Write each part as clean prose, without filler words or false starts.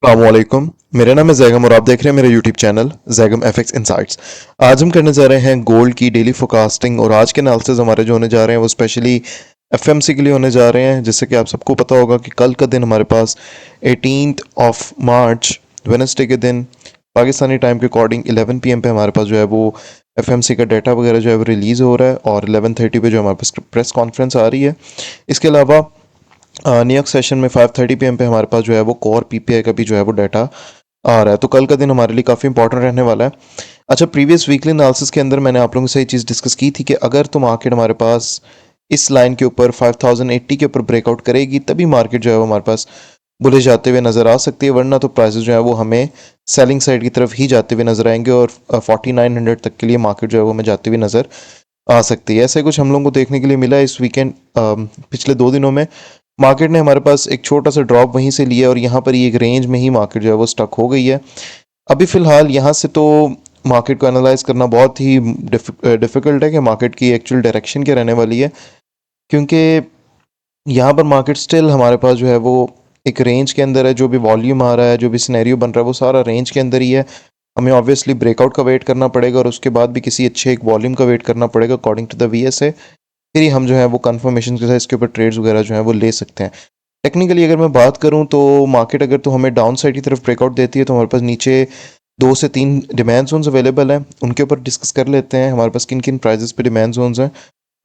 अस्सलामुअलैकुम। मेरा नाम है जैगम और आप देख रहे हैं मेरा YouTube channel Zaigham FX insights. आज हम करने जा रहे हैं गोल्ड की डेली फोरकास्टिंग और आज के एनालिसिस हमारे जो होने जा रहे हैं वो स्पेशली एफएमसी के लिए होने जा रहे हैं। जैसे कि आप सबको पता होगा कि कल का दिन हमारे पास 18th ऑफ मार्च वेडनेसडे के दिन पाकिस्तानी टाइम के अकॉर्डिंग 11 पीएम पे हमारे पास जो है वो एफएमसी का डाटा वगैरह जो है वो रिलीज़ हो रहा है और 11:30 पे जो हमारे पास प्रेस कॉन्फ्रेंस आ रही है। इसके अलावा न्यूयॉर्क सेशन में 5:30 पीएम पे हमारे पास जो है वो कोर पीपीआई का भी जो है वो डाटा आ रहा है। तो कल का दिन हमारे लिए काफ़ी इंपॉर्टेंट रहने वाला है। अच्छा, प्रीवियस वीकली एनालिसिस के अंदर मैंने आप लोगों से ये चीज़ डिस्कस की थी कि अगर तो मार्केट हमारे पास इस लाइन के ऊपर 5080 के ऊपर ब्रेकआउट करेगी तभी मार्केट जो है वो हमारे पास बुलिश जाते हुए नज़र आ सकती है, वरना तो प्राइसेस जो है वो हमें सेलिंग साइड की तरफ ही जाते हुए नज़र आएंगे और 4900 तक के लिए मार्केट जो है वो हमें जाते हुए नज़र आ सकती है। ऐसा कुछ हम लोगों को देखने के लिए मिला इस वीकेंड। पिछले 2 दिनों में मार्केट ने हमारे पास एक छोटा सा ड्रॉप वहीं से लिया और यहाँ पर ही एक रेंज में ही मार्केट जो है वो स्टक हो गई है। अभी फ़िलहाल यहाँ से तो मार्केट को एनालाइज करना बहुत ही डिफ़िकल्ट है कि मार्केट की एक्चुअल डायरेक्शन क्या रहने वाली है, क्योंकि यहाँ पर मार्केट स्टिल हमारे पास जो है वो एक रेंज के अंदर है। जो भी वॉल्यूम आ रहा है, जो भी सिनेरियो बन रहा है, वो सारा रेंज के अंदर ही है। हमें ऑब्वियसली ब्रेकआउट का वेट करना पड़ेगा और उसके बाद भी किसी अच्छे एक वॉल्यूम का वेट करना पड़ेगा अकॉर्डिंग टू द वीएसए। फिर ही हम जो है वो कंफर्मेशन के साथ इसके ऊपर ट्रेड्स वगैरह जो है वो ले सकते हैं। टेक्निकली अगर मैं बात करूं तो मार्केट अगर तो हमें डाउन साइड की तरफ ब्रेकआउट देती है तो हमारे पास नीचे 2 से 3 डिमांड जोन्स अवेलेबल हैं। उनके ऊपर डिस्कस कर लेते हैं हमारे पास किन किन प्राइजेस पे डिमांड जोन्स हैं।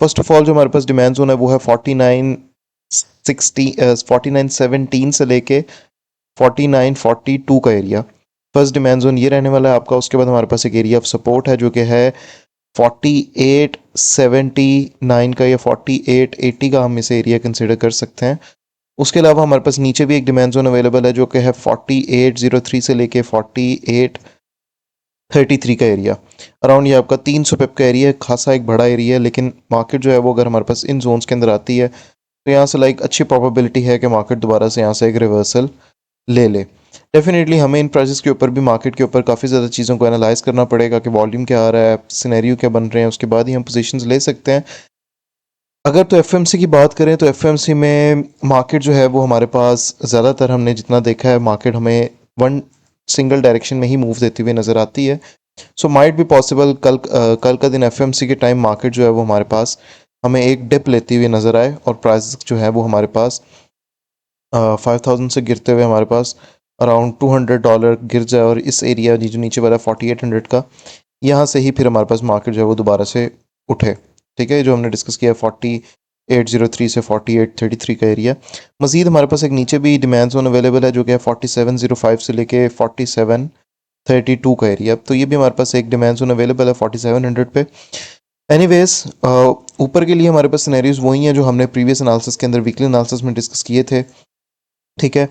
फर्स्ट ऑफ ऑल जो हमारे पास डिमांड जोन है वो है 4917 से लेके 4942 का एरिया। फर्स्ट डिमांड जोन ये रहने वाला है आपका। उसके बाद हमारे पास एक एरिया ऑफ सपोर्ट है जो कि है 4879 का या 4880 का, हम इसे एरिया कंसिडर कर सकते हैं। उसके अलावा हमारे पास नीचे भी एक डिमांड जोन अवेलेबल है जो कि है 4803 से लेके 4833 का एरिया। अराउंड ये आपका 300 पिप का एरिया है, खासा एक बड़ा एरिया है। लेकिन मार्केट जो है वो अगर हमारे पास इन जोन्स के अंदर आती है तो यहाँ से लाइक अच्छी प्रोबेबिलिटी है कि मार्केट दोबारा से यहाँ से एक रिवर्सल ले ले। डेफिनेटली हमें इन प्राइसेस के ऊपर भी मार्केट के ऊपर काफ़ी ज़्यादा चीज़ों को एनालाइज करना पड़ेगा कि वॉल्यूम क्या आ रहा है, सिनेरियो क्या बन रहे हैं, उसके बाद ही हम पोजीशंस ले सकते हैं। अगर तो एफएमसी की बात करें तो एफएमसी में मार्केट जो है वो हमारे पास ज़्यादातर हमने जितना देखा है मार्केट हमें वन सिंगल डायरेक्शन में ही मूव देती हुई नज़र आती है। सो माइट बी पॉसिबल कल का दिन एफएमसी के टाइम मार्केट जो है वो हमारे पास हमें एक डिप लेती हुई नज़र आए और प्राइस जो है वो हमारे पास 5000 से गिरते हुए हमारे पास अराउंड $200 गिर जाए और इस एरिया जो नीचे वाला 4800 का, यहाँ से ही फिर हमारे पास मार्केट जो है वो दोबारा से उठे। ठीक है, जो हमने डिस्कस किया 4803 से 4833 का एरिया। मजीद हमारे पास एक नीचे भी डिमांड जोन अवेलेबल है जो कि है 4705 से लेके 4732 का एरिया। तो ये भी हमारे पास एक डिमांड जोन अवेलेबल है 4700 पे। एनीवेज, ऊपर के लिए हमारे पास सिनेरियोज वही हैं जो हमने प्रीवियस एनालिसिस के अंदर वीकली एनालिसिस में डिस्कस किए थे। ठीक है,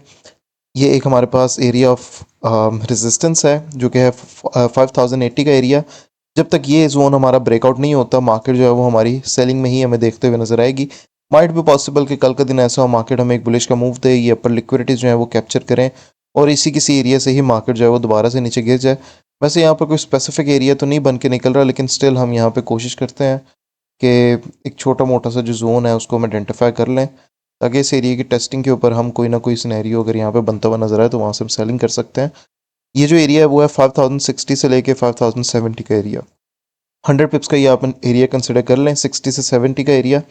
ये एक हमारे पास एरिया ऑफ रेजिस्टेंस है जो कि है 5080 का एरिया। जब तक ये जोन हमारा ब्रेकआउट नहीं होता मार्केट जो है वो हमारी सेलिंग में ही हमें देखते हुए नजर आएगी। माइट भी पॉसिबल कि कल का दिन ऐसा हो मार्केट हमें एक बुलिश का मूव दे, ये अपर लिक्विडिटीज जो है वो कैप्चर करें और इसी किसी एरिया से ही मार्केट जो है वो दोबारा से नीचे गिर जाए। वैसे यहाँ पर कोई स्पेसिफिक एरिया तो नहीं बन के निकल रहा, लेकिन स्टिल हम यहाँ पे कोशिश करते हैं कि एक छोटा मोटा सा जो जोन है उसको हम आइडेंटिफाई कर लें ताकि इस एरिया की टेस्टिंग के ऊपर हम कोई ना कोई सिनेरियो अगर यहाँ पे बनता हुआ नजर आए तो वहाँ से हम सेलिंग कर सकते हैं। ये जो एरिया है वो है 5060 से लेके 5070 का एरिया। 100 पिप्स का ये आप एरिया कंसिडर कर लें, 60 से 70 का एरिया।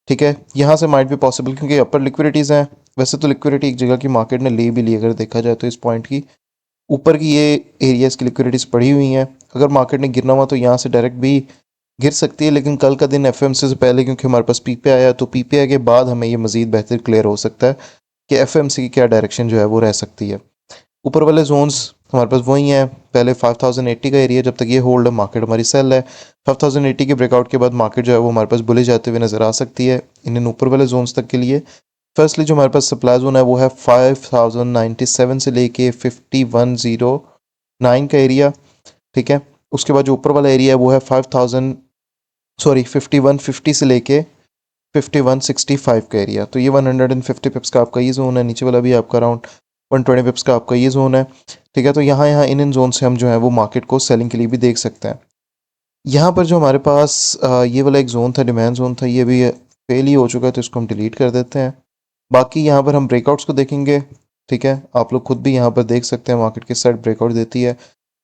ठीक है, यहाँ से माइट भी पॉसिबल क्योंकि अपर लिक्विडिटीज़ हैं। वैसे तो लिक्विडिटी एक जगह की मार्केट ने ले भी ली अगर देखा जाए तो इस पॉइंट की ऊपर की ये एरियाज़ की लिक्विडिटीज़ पड़ी हुई हैं। अगर मार्केट ने गिरना हुआ तो यहाँ से डायरेक्ट भी गिर सकती है, लेकिन कल का दिन एफएमसी से पहले क्योंकि हमारे पास पीपीआई आया तो पीपीआई के बाद हमें ये मजीद बेहतर क्लियर हो सकता है कि एफएमसी की क्या डायरेक्शन जो है वो रह सकती है। ऊपर वाले जोन्स हमारे पास वही हैं। पहले 5080 का एरिया, जब तक ये होल्ड है मार्केट हमारी सेल है। 5080 के ब्रेकआउट के बाद मार्केट जो है वो हमारे पास बुले जाते हुए नज़र आ सकती है इन ऊपर वाले जोन्स तक के लिए। फर्स्टली जो हमारे पास सप्लाई जोन है वो है 5097 से लेके 5109 का एरिया। ठीक है, उसके बाद जो ऊपर वाला एरिया है वो है 5150 से लेके 5165 का एरिया। तो ये 150 पिप्स का आपका ये जोन है। नीचे वाला भी आपका अराउंड 120 पिप्स का आपका ये जोन है। ठीक है, तो यहाँ यहाँ इन जोन से हम जो है वो मार्केट को सेलिंग के लिए भी देख सकते हैं। यहाँ पर जो हमारे पास ये वाला एक जोन था, डिमांड जोन था, ये भी फेल ही हो चुका है तो इसको हम डिलीट कर देते हैं। बाकी यहाँ पर हम ब्रेकआउट्स को देखेंगे। ठीक है, आप लोग खुद भी यहाँ पर देख सकते हैं मार्केट किस साइड ब्रेकआउट देती है।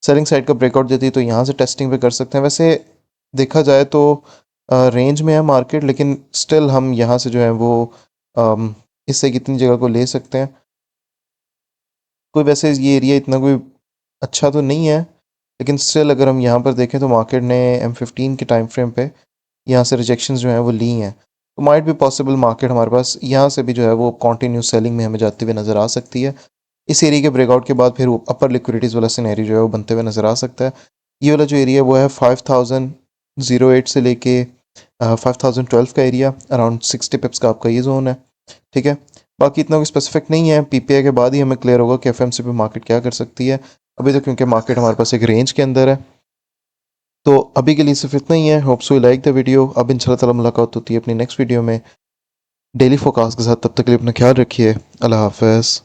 सेलिंग साइड का ब्रेकआउट देती है तो यहाँ से टेस्टिंग पे कर सकते हैं। वैसे देखा जाए तो रेंज में है मार्केट, लेकिन स्टिल हम यहाँ से जो है वो अम, इससे कितनी जगह को ले सकते हैं। कोई वैसे ये एरिया इतना कोई अच्छा तो नहीं है, लेकिन स्टिल अगर हम यहाँ पर देखें तो मार्केट ने M15 के टाइम फ्रेम पे यहाँ से रिजेक्शंस जो हैं वो ली हैं, तो माइट भी पॉसिबल मार्केट हमारे पास यहाँ से भी जो है वो कंटिन्यू सेलिंग में हमें जाते हुए नज़र आ सकती है। इस एरिया के ब्रेकआउट के बाद फिर वो अपर लिक्विडिटीज़ वाला सिनेरियो जो है वो बनते हुए नज़र आ सकता है। ये वाला जो एरिया है वो है 5008 से लेके 5012 का एरिया, अराउंड 60 पिप्स का आपका ये जोन है। ठीक है, बाकी इतना कोई स्पेसिफिक नहीं है, पीपीआई के बाद ही हमें क्लियर होगा कि एफएमसीपी मार्केट क्या कर सकती है। अभी तो क्योंकि मार्केट हमारे पास एक रेंज के अंदर है, तो अभी के लिए सिर्फ इतना ही है। Hope so you like the video. अब इंशाल्लाह ताला मुलाकात होती है अपनी नेक्स्ट वीडियो में डेली फोरकास्ट के साथ। तब तक के लिए अपना ख्याल रखिए। अल्लाह हाफ़िज़।